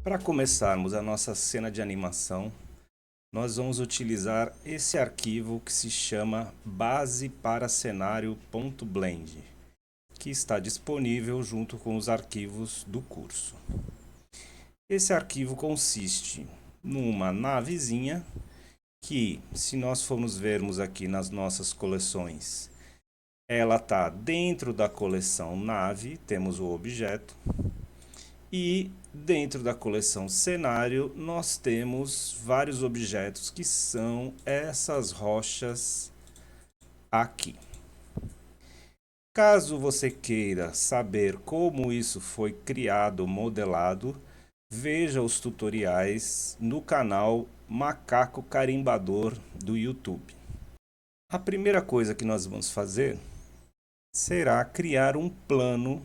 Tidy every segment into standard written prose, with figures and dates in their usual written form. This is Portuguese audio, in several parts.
Para começarmos a nossa cena de animação, nós vamos utilizar esse arquivo que se chama base para cenário.blend, que está disponível junto com os arquivos do curso. Esse arquivo consiste numa navezinha que, se nós formos vermos aqui nas nossas coleções, ela está dentro da coleção nave, temos o objeto, e dentro da coleção cenário nós temos vários objetos que são essas rochas aqui. Caso você queira saber como isso foi criado, modelado, veja os tutoriais no canal Macaco Carimbador do YouTube. A primeira coisa que nós vamos fazer será criar um plano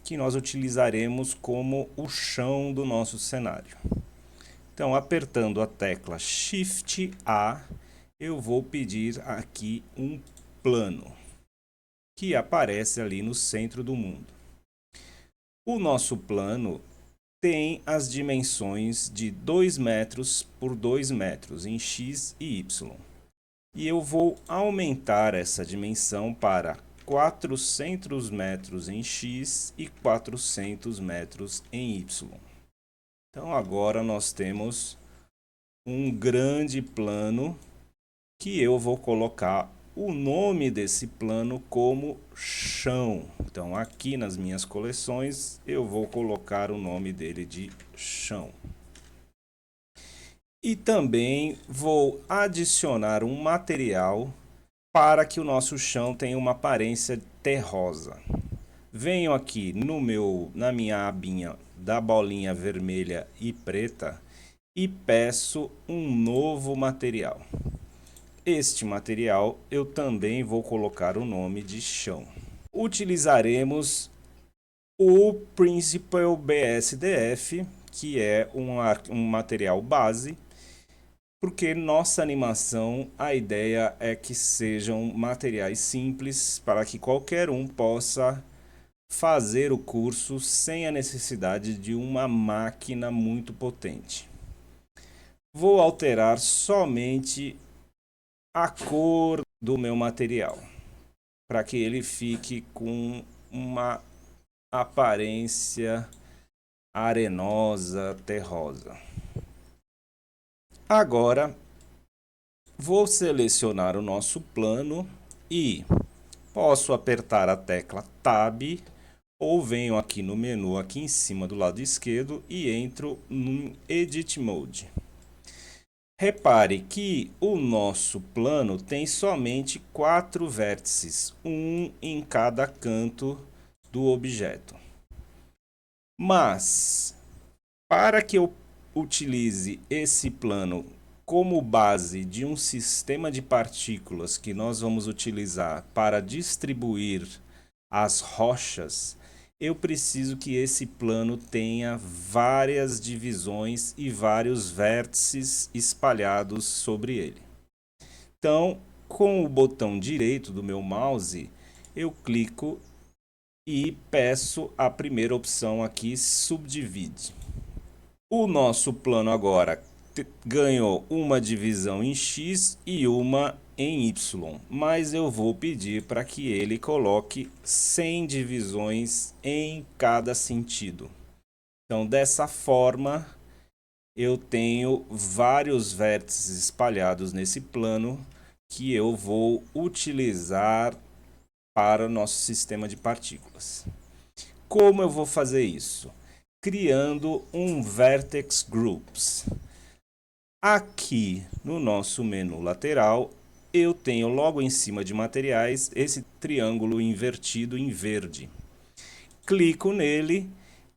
que nós utilizaremos como o chão do nosso cenário. Então, apertando a tecla Shift A, eu vou pedir aqui um plano, que aparece ali no centro do mundo. O nosso plano tem as dimensões de 2 metros por 2 metros em X e Y. E eu vou aumentar essa dimensão para 400 metros em X e 400 metros em Y. Então agora nós temos um grande plano que eu vou colocar o nome desse plano como chão. Então aqui nas minhas coleções eu vou colocar o nome dele de chão. E também vou adicionar um material para que o nosso chão tenha uma aparência terrosa. Venho aqui na minha abinha da bolinha vermelha e preta e peço um novo material. Este material eu também vou colocar o nome de chão. Utilizaremos o Principal BSDF, que é um material base, porque nossa animação, a ideia é que sejam materiais simples para que qualquer um possa fazer o curso sem a necessidade de uma máquina muito potente. Vou alterar somente a cor do meu material, para que ele fique com uma aparência arenosa, terrosa. Agora, vou selecionar o nosso plano e posso apertar a tecla Tab ou venho aqui no menu aqui em cima do lado esquerdo e entro no Edit Mode. Repare que o nosso plano tem somente 4 vértices, um em cada canto do objeto. Mas, para que eu utilize esse plano como base de um sistema de partículas que nós vamos utilizar para distribuir as rochas, eu preciso que esse plano tenha várias divisões e vários vértices espalhados sobre ele. Então, com o botão direito do meu mouse, eu clico e peço a primeira opção aqui, Subdivide. O nosso plano agora ganhou uma divisão em X e uma em Y, mas eu vou pedir para que ele coloque 100 divisões em cada sentido. Então, dessa forma, eu tenho vários vértices espalhados nesse plano que eu vou utilizar para o nosso sistema de partículas. Como eu vou fazer isso? Criando um Vertex Groups. Aqui no nosso menu lateral, eu tenho logo em cima de materiais esse triângulo invertido em verde. Clico nele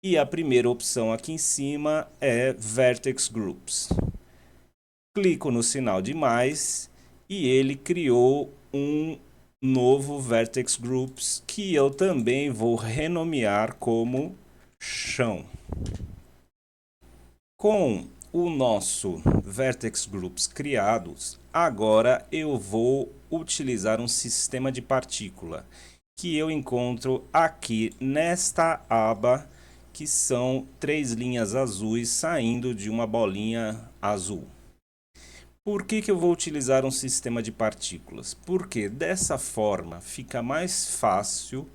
e a primeira opção aqui em cima é Vertex Groups. Clico no sinal de mais e ele criou um novo Vertex Groups que eu também vou renomear como chão. Com o nosso Vertex Groups criados, agora eu vou utilizar um sistema de partícula que eu encontro aqui nesta aba que são 3 linhas azuis saindo de uma bolinha azul. Por que eu vou utilizar um sistema de partículas? Porque dessa forma fica mais fácil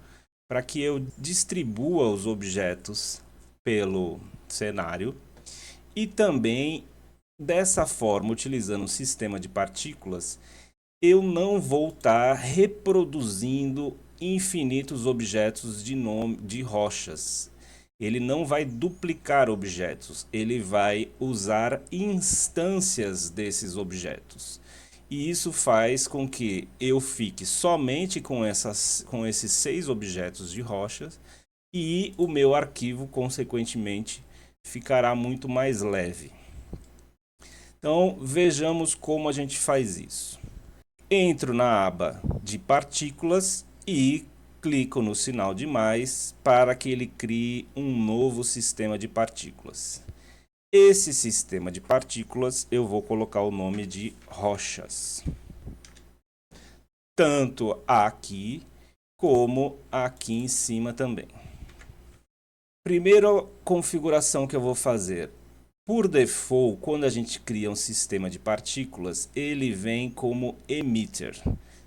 para que eu distribua os objetos pelo cenário e também dessa forma, utilizando um sistema de partículas, eu não vou estar reproduzindo infinitos objetos de rochas. Ele não vai duplicar objetos, ele vai usar instâncias desses objetos. E isso faz com que eu fique somente com esses 6 objetos de rochas e o meu arquivo, consequentemente, ficará muito mais leve. Então, vejamos como a gente faz isso. Entro na aba de partículas e clico no sinal de mais para que ele crie um novo sistema de partículas. Esse sistema de partículas eu vou colocar o nome de rochas. Tanto aqui como aqui em cima também. Primeira configuração que eu vou fazer. Por default, quando a gente cria um sistema de partículas, ele vem como emitter.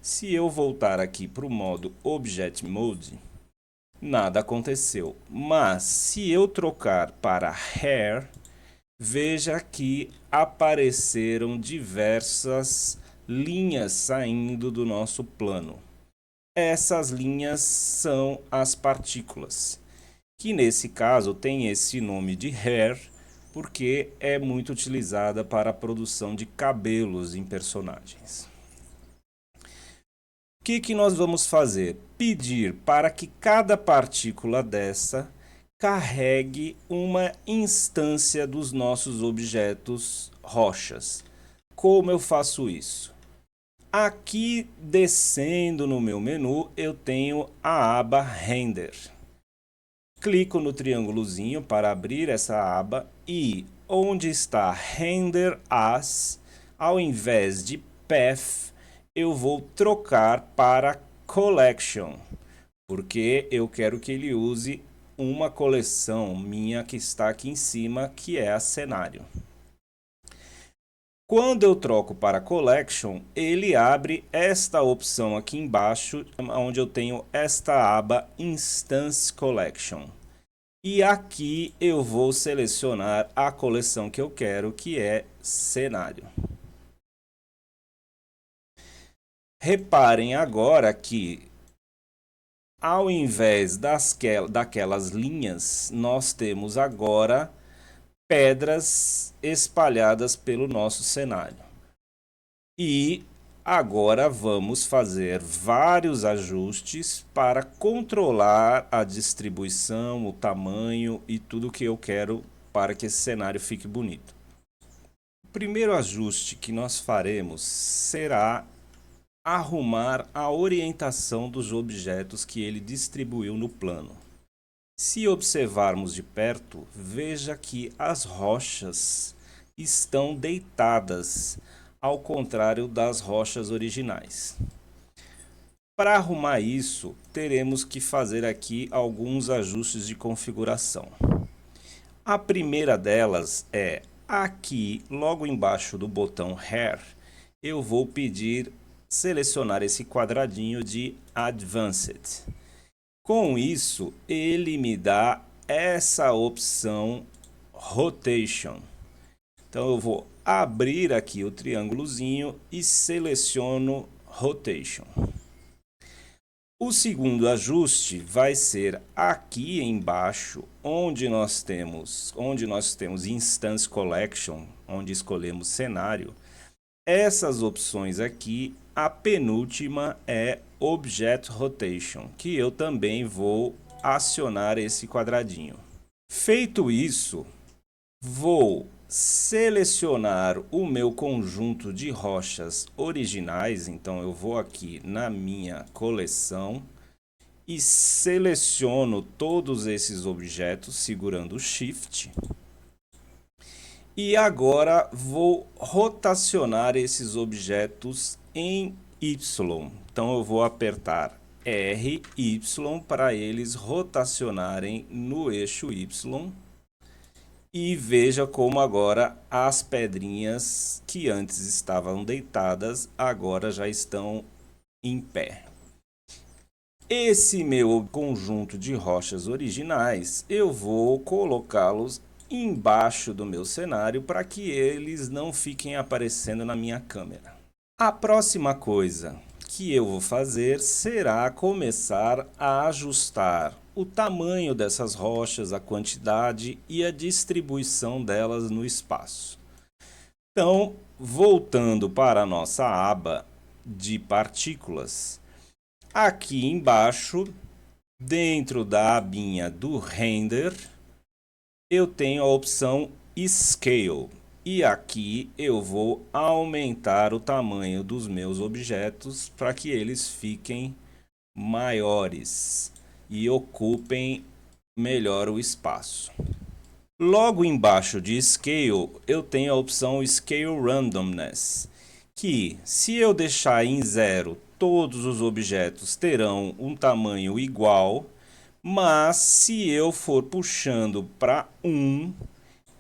Se eu voltar aqui para o modo Object Mode, nada aconteceu. Mas se eu trocar para Hair, veja que apareceram diversas linhas saindo do nosso plano. Essas linhas são as partículas, que nesse caso tem esse nome de Hair, porque é muito utilizada para a produção de cabelos em personagens. O que nós vamos fazer? Pedir para que cada partícula dessa carregue uma instância dos nossos objetos rochas. Como eu faço isso? Aqui, descendo no meu menu, eu tenho a aba Render. Clico no triângulozinho para abrir essa aba e onde está Render As, ao invés de Path, eu vou trocar para Collection, porque eu quero que ele use uma coleção minha que está aqui em cima, que é a cenário. Quando eu troco para Collection, ele abre esta opção aqui embaixo, onde eu tenho esta aba Instance Collection. E aqui eu vou selecionar a coleção que eu quero, que é cenário. Reparem agora que, ao invés daquelas linhas, nós temos agora pedras espalhadas pelo nosso cenário. E agora vamos fazer vários ajustes para controlar a distribuição, o tamanho e tudo que eu quero para que esse cenário fique bonito. O primeiro ajuste que nós faremos será arrumar a orientação dos objetos que ele distribuiu no plano. Se observarmos de perto, veja que as rochas estão deitadas, ao contrário das rochas originais. Para arrumar isso, teremos que fazer aqui alguns ajustes de configuração. A primeira delas é aqui, logo embaixo do botão Hair, eu vou pedir selecionar esse quadradinho de Advanced. Com isso, ele me dá essa opção Rotation. Então eu vou abrir aqui o triângulozinho e seleciono Rotation. O segundo ajuste vai ser aqui embaixo, onde nós temos Instance Collection, onde escolhemos cenário. Essas opções aqui, a penúltima é Object Rotation, que eu também vou acionar esse quadradinho. Feito isso, vou selecionar o meu conjunto de rochas originais, então eu vou aqui na minha coleção e seleciono todos esses objetos segurando o Shift. E agora vou rotacionar esses objetos em Y. Então eu vou apertar R, Y para eles rotacionarem no eixo Y. E veja como agora as pedrinhas que antes estavam deitadas, agora já estão em pé. Esse meu conjunto de rochas originais, eu vou colocá-los embaixo do meu cenário para que eles não fiquem aparecendo na minha câmera. A próxima coisa que eu vou fazer será começar a ajustar o tamanho dessas rochas, a quantidade e a distribuição delas no espaço. Então, voltando para a nossa aba de partículas, aqui embaixo, dentro da abinha do Render, eu tenho a opção Scale. E aqui eu vou aumentar o tamanho dos meus objetos para que eles fiquem maiores e ocupem melhor o espaço. Logo embaixo de Scale, eu tenho a opção Scale Randomness, que se eu deixar em 0, todos os objetos terão um tamanho igual, mas se eu for puxando para 1,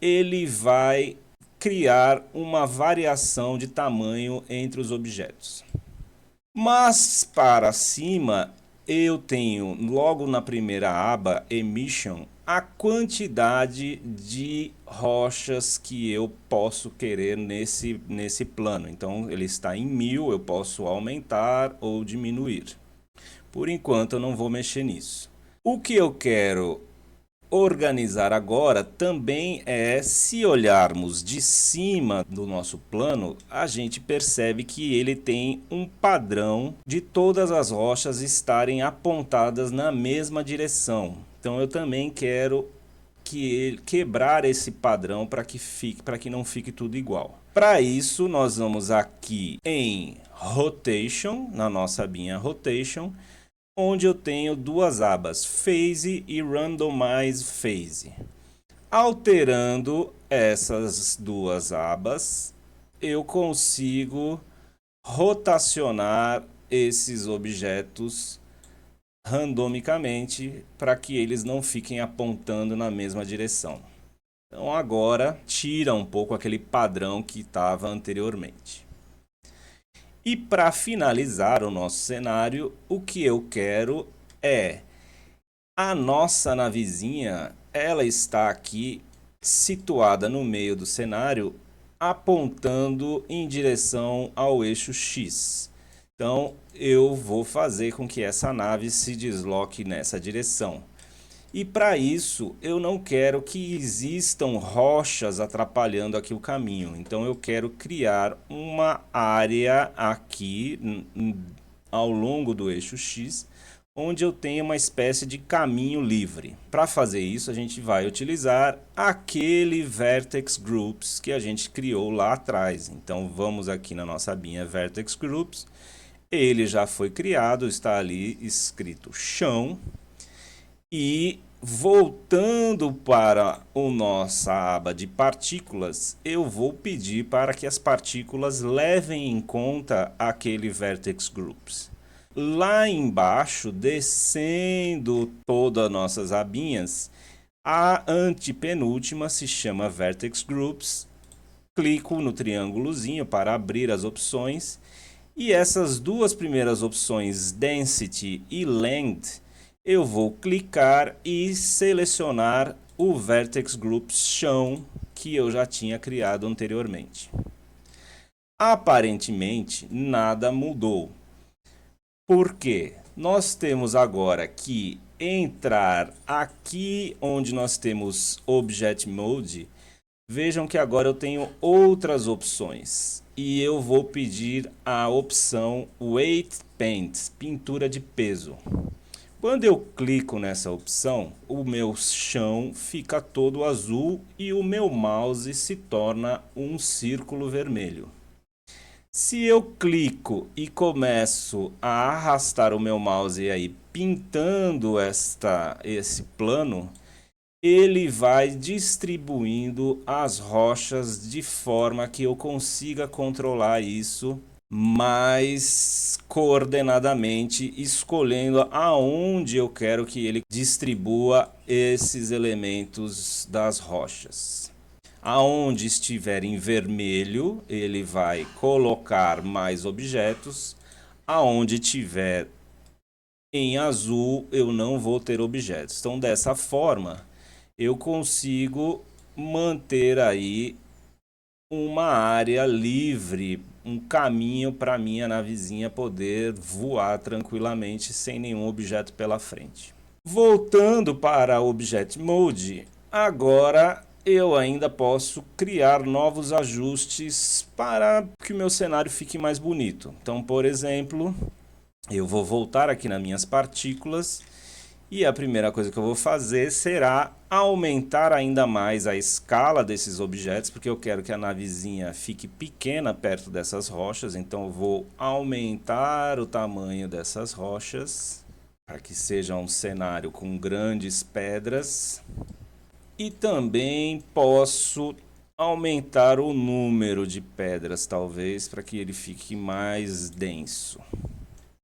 ele vai criar uma variação de tamanho entre os objetos. Mas para cima, eu tenho logo na primeira aba, Emission, a quantidade de rochas que eu posso querer nesse plano. Então, ele está em 1000, eu posso aumentar ou diminuir. Por enquanto, eu não vou mexer nisso. O que eu quero organizar agora também é, se olharmos de cima do nosso plano, a gente percebe que ele tem um padrão de todas as rochas estarem apontadas na mesma direção. Então eu também quero quebrar esse padrão para que não fique tudo igual. Para isso, nós vamos aqui em Rotation, na nossa abinha Rotation, onde eu tenho duas abas, Phase e Randomize Phase. Alterando essas duas abas, eu consigo rotacionar esses objetos randomicamente para que eles não fiquem apontando na mesma direção. Então agora tira um pouco aquele padrão que estava anteriormente. E para finalizar o nosso cenário, o que eu quero é a nossa navezinha, ela está aqui situada no meio do cenário, apontando em direção ao eixo X. Então eu vou fazer com que essa nave se desloque nessa direção. E para isso, eu não quero que existam rochas atrapalhando aqui o caminho. Então eu quero criar uma área aqui ao longo do eixo X, onde eu tenho uma espécie de caminho livre. Para fazer isso, a gente vai utilizar aquele Vertex Groups que a gente criou lá atrás. Então vamos aqui na nossa abinha Vertex Groups. Ele já foi criado, está ali escrito chão. E voltando para a nossa aba de partículas, eu vou pedir para que as partículas levem em conta aquele Vertex Groups. Lá embaixo, descendo todas as nossas abinhas, a antepenúltima se chama Vertex Groups. Clico no triângulozinho para abrir as opções. E essas duas primeiras opções, Density e Length, eu vou clicar e selecionar o Vertex Groups chão que eu já tinha criado anteriormente. Aparentemente, nada mudou. Por quê? Nós temos agora que entrar aqui onde nós temos Object Mode. Vejam que agora eu tenho outras opções. E eu vou pedir a opção Weight Paint, pintura de peso. Quando eu clico nessa opção, o meu chão fica todo azul e o meu mouse se torna um círculo vermelho. Se eu clico e começo a arrastar o meu mouse aí pintando esse plano, ele vai distribuindo as rochas de forma que eu consiga controlar isso mais coordenadamente, escolhendo aonde eu quero que ele distribua esses elementos das rochas. Aonde estiver em vermelho, ele vai colocar mais objetos. Aonde tiver em azul, eu não vou ter objetos. Então, dessa forma, eu consigo manter aí uma área livre, um caminho para minha navezinha poder voar tranquilamente sem nenhum objeto pela frente. Voltando para Object Mode, agora eu ainda posso criar novos ajustes para que o meu cenário fique mais bonito. Então, por exemplo, eu vou voltar aqui nas minhas partículas e a primeira coisa que eu vou fazer será aumentar ainda mais a escala desses objetos, porque eu quero que a navezinha fique pequena perto dessas rochas. Então eu vou aumentar o tamanho dessas rochas para que seja um cenário com grandes pedras. E também posso aumentar o número de pedras, talvez, para que ele fique mais denso.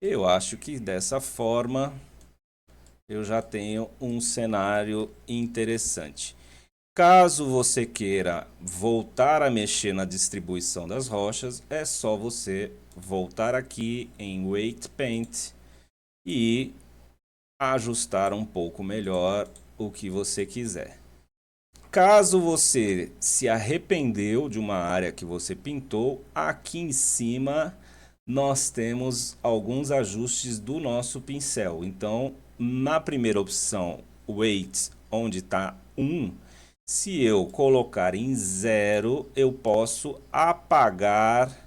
Eu acho que dessa forma eu já tenho um cenário interessante. Caso você queira voltar a mexer na distribuição das rochas, é só você voltar aqui em Weight Paint e ajustar um pouco melhor o que você quiser. Caso você se arrependeu de uma área que você pintou, aqui em cima nós temos alguns ajustes do nosso pincel. Então, na primeira opção, Weight, onde está 1, se eu colocar em 0, eu posso apagar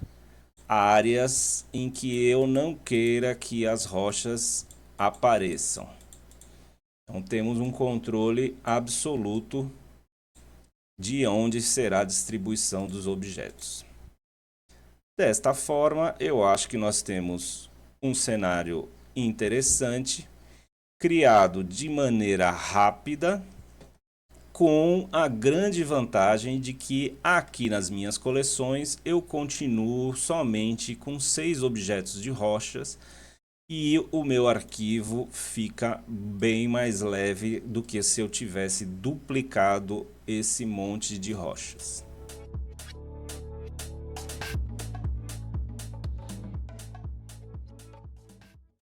áreas em que eu não queira que as rochas apareçam. Então, temos um controle absoluto de onde será a distribuição dos objetos. Desta forma, eu acho que nós temos um cenário interessante, criado de maneira rápida, com a grande vantagem de que aqui nas minhas coleções eu continuo somente com 6 objetos de rochas e o meu arquivo fica bem mais leve do que se eu tivesse duplicado esse monte de rochas.